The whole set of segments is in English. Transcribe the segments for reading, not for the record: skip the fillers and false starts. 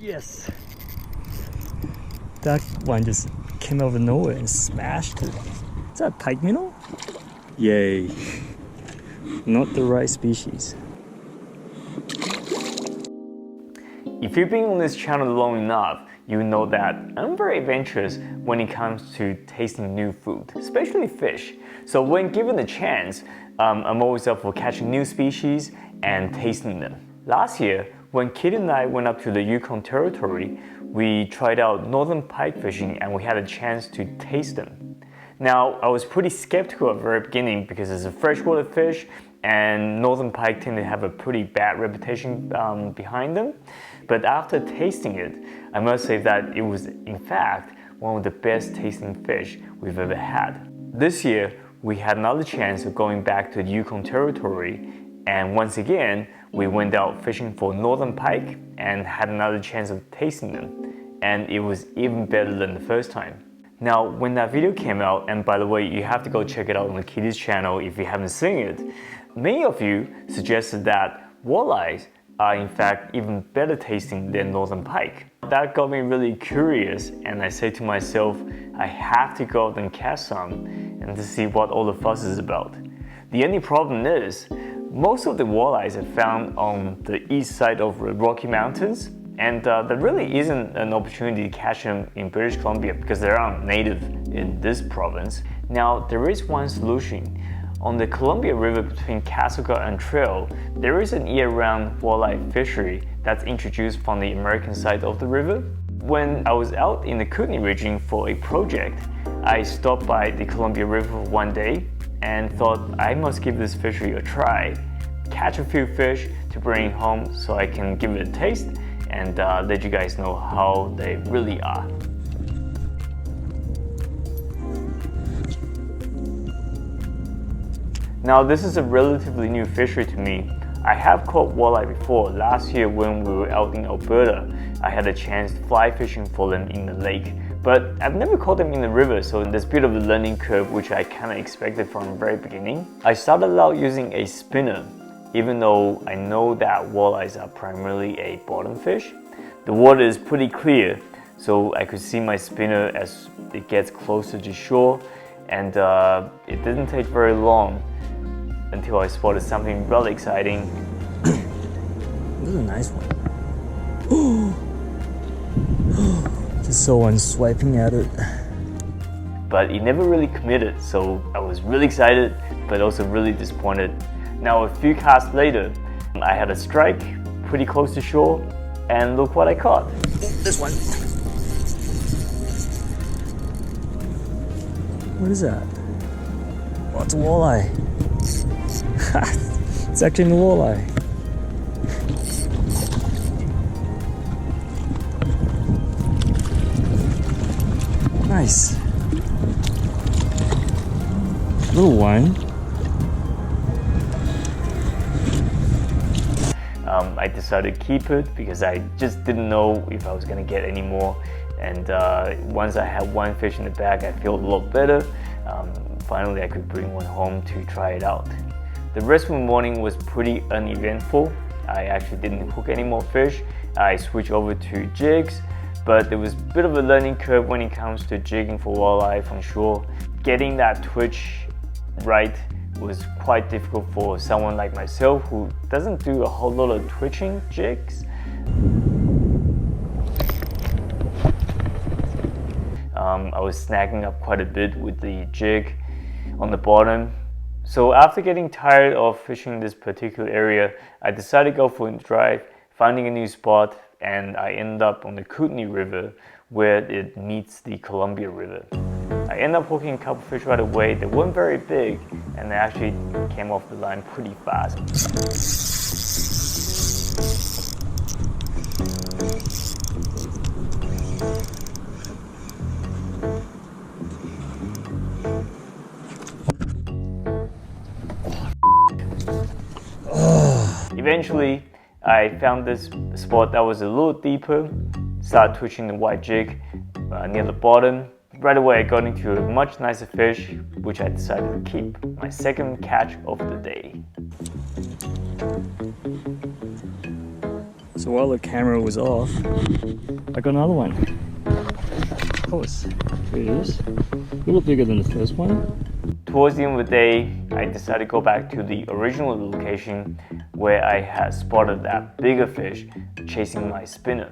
Yes. That one just came out of nowhere and smashed it. Is that a pike minnow? Yay. Not the right species. If you've been on this channel long enough, you know that I'm very adventurous when it comes to tasting new food, especially fish. So when given the chance, I'm always up for catching new species and tasting them. Last year, when Kit and I went up to the Yukon Territory, we tried out northern pike fishing and we had a chance to taste them. Now, I was pretty skeptical at the very beginning because it's a freshwater fish and northern pike tend to have a pretty bad reputation behind them. But after tasting it, I must say that it was in fact one of the best tasting fish we've ever had. This year, we had another chance of going back to the Yukon Territory, and once again, we went out fishing for northern pike and had another chance of tasting them, and it was even better than the first time. Now, when that video came out, and by the way, you have to go check it out on Kitty's channel if you haven't seen it, many of you suggested that walleyes are in fact even better tasting than northern pike. That got me really curious, and I said to myself, I have to go out and catch some and to see what all the fuss is about. The only problem is, most of the walleyes are found on the east side of the Rocky Mountains, and there really isn't an opportunity to catch them in British Columbia because they aren't native in this province. Now, there is one solution. On the Columbia River between Castlegar and Trail, there is an year-round walleye fishery that's introduced from the American side of the river. When I was out in the Kootenay region for a project, I stopped by the Columbia River one day and thought I must give this fishery a try, catch a few fish to bring home so I can give it a taste and let you guys know how they really are. Now, this is a relatively new fishery to me. I have caught walleye before. Last year when we were out in Alberta, I had a chance to fly fishing for them in the lake. But I've never caught them in the river, so there's a bit of a learning curve which I kind of expected from the very beginning. I started out using a spinner, even though I know that walleyes are primarily a bottom fish. The water is pretty clear, so I could see my spinner as it gets closer to shore, and it didn't take very long until I spotted something really exciting. This is a nice one. Just saw one swiping at it. But it never really committed, so I was really excited, but also really disappointed. Now, a few casts later, I had a strike pretty close to shore, and look what I caught. This one. What is that? Oh, it's a walleye. It's actually a walleye. Nice. Little one. I decided to keep it because I just didn't know if I was going to get any more. And once I had one fish in the bag, I feel a lot better. Finally, I could bring one home to try it out. The rest of the morning was pretty uneventful. I actually didn't hook any more fish. I switched over to jigs, but there was a bit of a learning curve when it comes to jigging for walleye from shore. Getting that twitch right was quite difficult for someone like myself who doesn't do a whole lot of twitching jigs. I was snagging up quite a bit with the jig on the bottom. So after getting tired of fishing this particular area, I decided to go for a drive, finding a new spot, and I ended up on the Kootenay River where it meets the Columbia River. I ended up hooking a couple fish right away. They weren't very big, and they actually came off the line pretty fast. Eventually, I found this spot that was a little deeper, started twitching the white jig near the bottom. Right away I got into a much nicer fish, which I decided to keep, my second catch of the day. So So while the camera was off, I got another one. Of course, here it is. A little bigger than the first one. Towards the end of the day, I decided to go back to the original location where I had spotted that bigger fish chasing my spinner.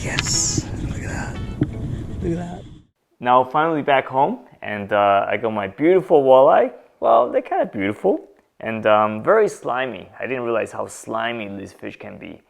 Yes, look at that. Look at that. Now finally back home, and I got my beautiful walleye. Well, they're kind of beautiful and very slimy. I didn't realize how slimy these fish can be.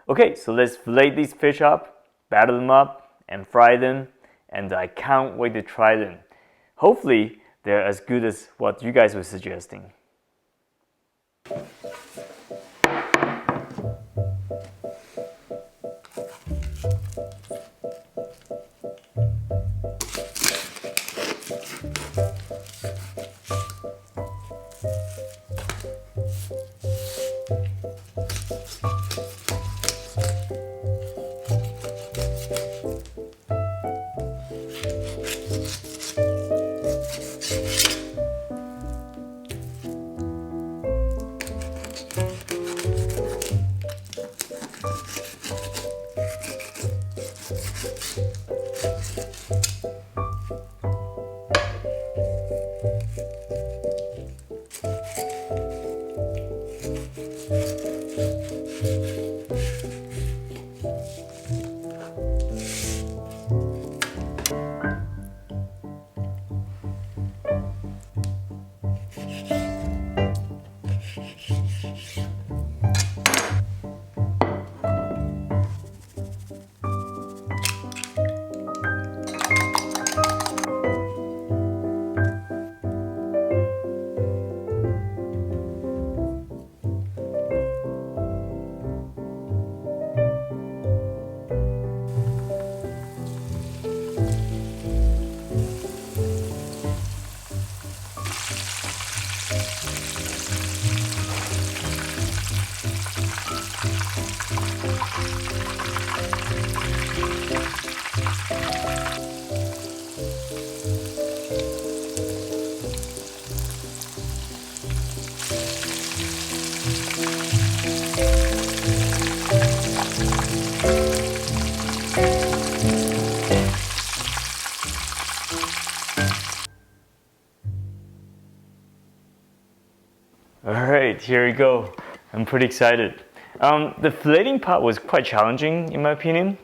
Okay, so let's fillet these fish up, batter them up, and fry them, and I can't wait to try them. Hopefully, they're as good as what you guys were suggesting. Alright, here we go. I'm pretty excited. The filleting part was quite challenging in my opinion.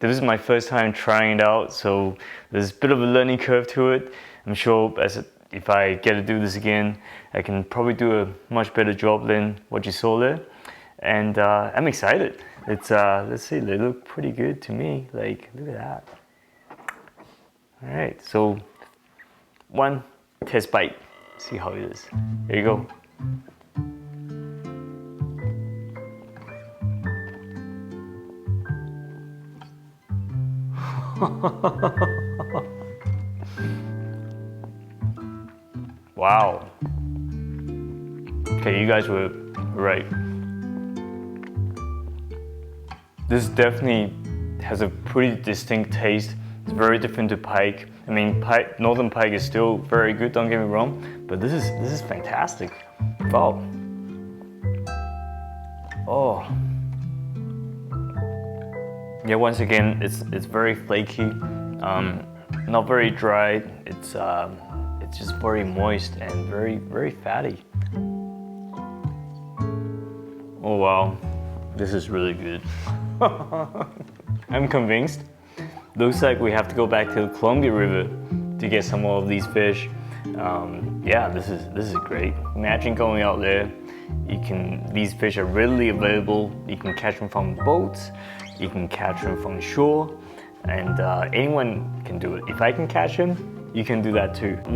This is my first time trying it out, so there's a bit of a learning curve to it. I'm sure if I get to do this again, I can probably do a much better job than what you saw there. And I'm excited. Let's see, they look pretty good to me. Like, look at that. Alright, so one test bite. See how it is. There you go. Wow. Okay, you guys were right. This definitely has a pretty distinct taste. It's very different to pike. I mean, northern pike is still very good, don't get me wrong, but this is fantastic. Wow. Oh. Yeah, once again, it's very flaky, not very dry. It's just very moist and very fatty. Oh wow, this is really good. I'm convinced. Looks like we have to go back to the Columbia River to get some more of these fish. Yeah, this is great. Imagine going out there. These fish are readily available. You can catch them from boats. You can catch them from shore, and anyone can do it. If I can catch them, you can do that too. I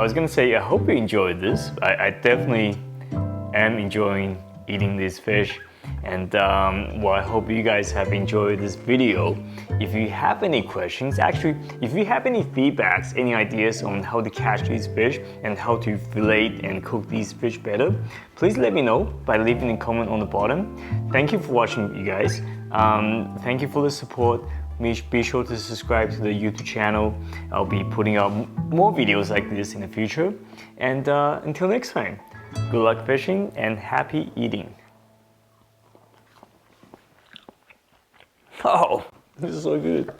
was gonna say, I hope you enjoyed this. I definitely am enjoying eating these fish. And I hope you guys have enjoyed this video. If you have any questions, actually, if you have any feedbacks, any ideas on how to catch these fish and how to fillet and cook these fish better, please let me know by leaving a comment on the bottom. Thank you for watching, you guys. Thank you for the support. Be sure to subscribe to the YouTube channel. I'll be putting out more videos like this in the future. And until next time, good luck fishing and happy eating. Oh, this is so good.